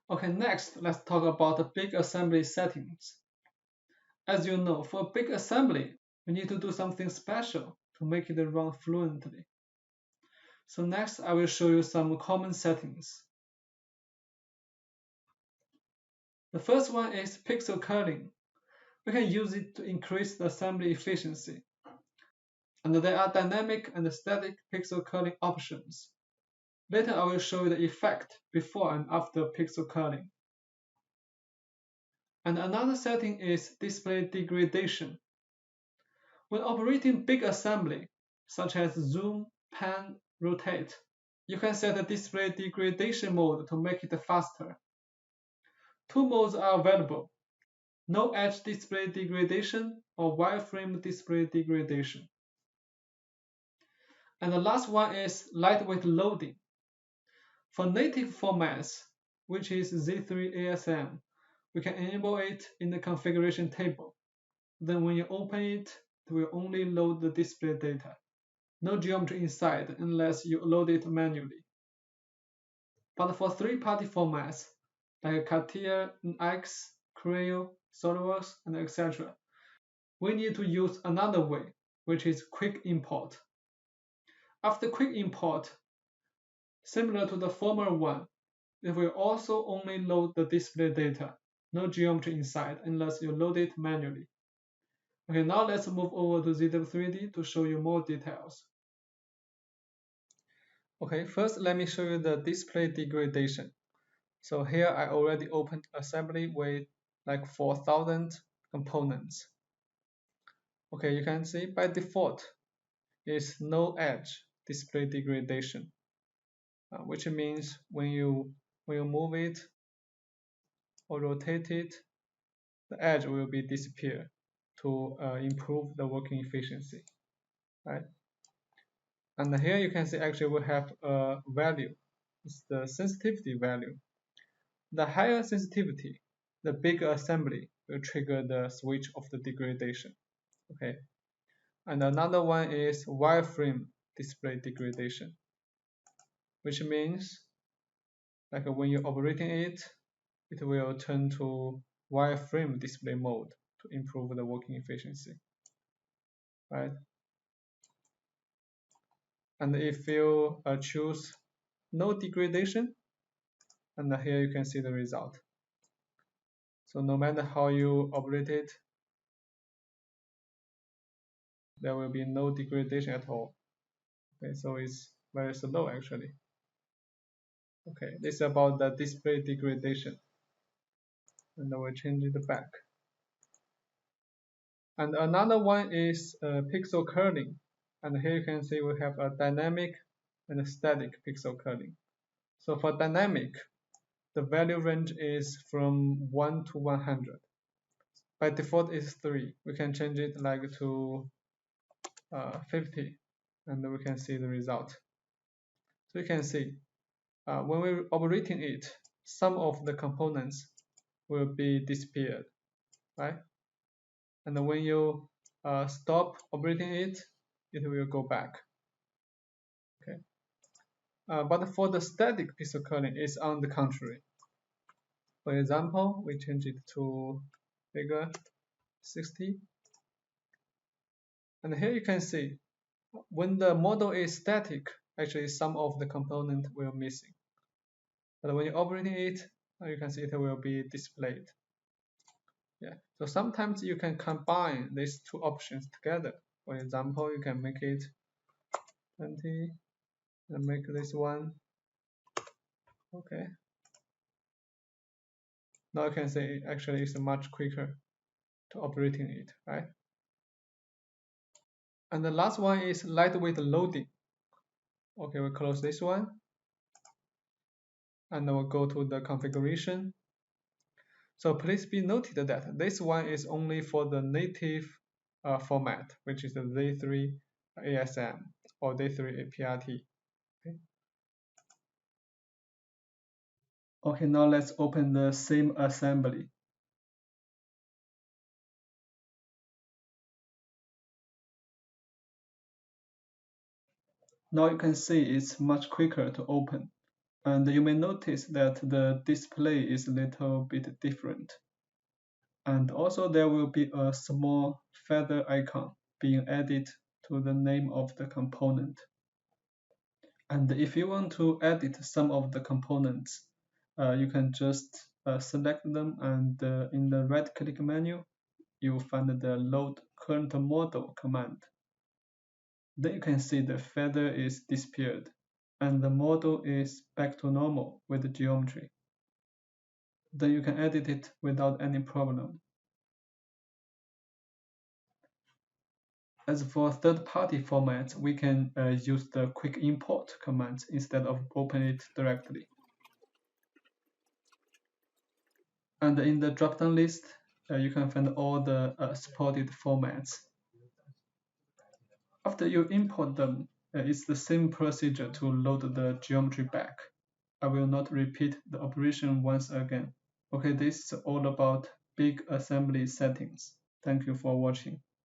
Okay, next, let's talk about the big assembly settings. As you know, for a big assembly, we need to do something special to make it run fluently. So next, I will show you some common settings. The first one is pixel curling. We can use it to increase the assembly efficiency. And there are dynamic and static pixel curling options. Later, I will show you the effect before and after pixel curling. And another setting is display degradation. When operating big assembly, such as zoom, pan, rotate, you can set the display degradation mode to make it faster. Two modes are available: no edge display degradation or wireframe display degradation. And the last one is lightweight loading. For native formats, which is Z3ASM, we can enable it in the configuration table. Then when you open it, it will only load the display data. No geometry inside unless you load it manually. But for third-party formats like CAD, X, Creo, SolidWorks, and etc., we need to use another way, which is quick import. After quick import, similar to the former one, it will also only load the display data, no geometry inside unless you load it manually. Okay, now let's move over to ZW3D to show you more details. Okay, first let me show you the display degradation. So here I already opened assembly with like 4,000 components. Okay, you can see by default is no edge display degradation, which means when you move it or rotate it, the edge will be disappear to improve the working efficiency, right? And here you can see actually we have a value. It's the sensitivity value. The higher sensitivity, the bigger assembly will trigger the switch of the degradation. Okay. And another one is wireframe display degradation, which means like when you're operating it, it will turn to wireframe display mode to improve the working efficiency, right? And if you choose no degradation, and here you can see the result. So no matter how you operate it, there will be no degradation at all. Okay, so it's very slow actually. Okay, this is about the display degradation. And I will change it back. And another one is pixel curling. And here you can see we have a dynamic and a static pixel curling. So for dynamic, the value range is from 1 to 100. By default is 3. We can change it like to 50, and we can see the result. So you can see when we're operating it, some of the components will be disappeared, right? And when you stop operating it, it will go back. Okay. But for the static pixel curling, it's on the contrary. For example, we change it to figure 60. And here you can see when the model is static, actually some of the component will missing. But when you're operating it, you can see it will be displayed. Yeah. So sometimes you can combine these two options together. For example, you can make it 20 and make this one. Okay. Now you can see actually it's much quicker to operating it, right? And the last one is lightweight loading. Okay, we'll close this one. And we'll go to the configuration. So please be noted that this one is only for the native format, which is the Z3 ASM or Z3 APRT. Okay, now let's open the same assembly. Now you can see it's much quicker to open. And you may notice that the display is a little bit different. And also there will be a small feather icon being added to the name of the component. And if you want to edit some of the components, you can just select them, and in the right click menu, you will find the load current model command. Then you can see the feather is disappeared and the model is back to normal with the geometry. Then you can edit it without any problem. As for third-party formats, we can use the quick import command instead of open it directly. And in the drop-down list, you can find all the supported formats. After you import them, it's the same procedure to load the geometry back. I will not repeat the operation once again. Okay, this is all about big assembly settings. Thank you for watching.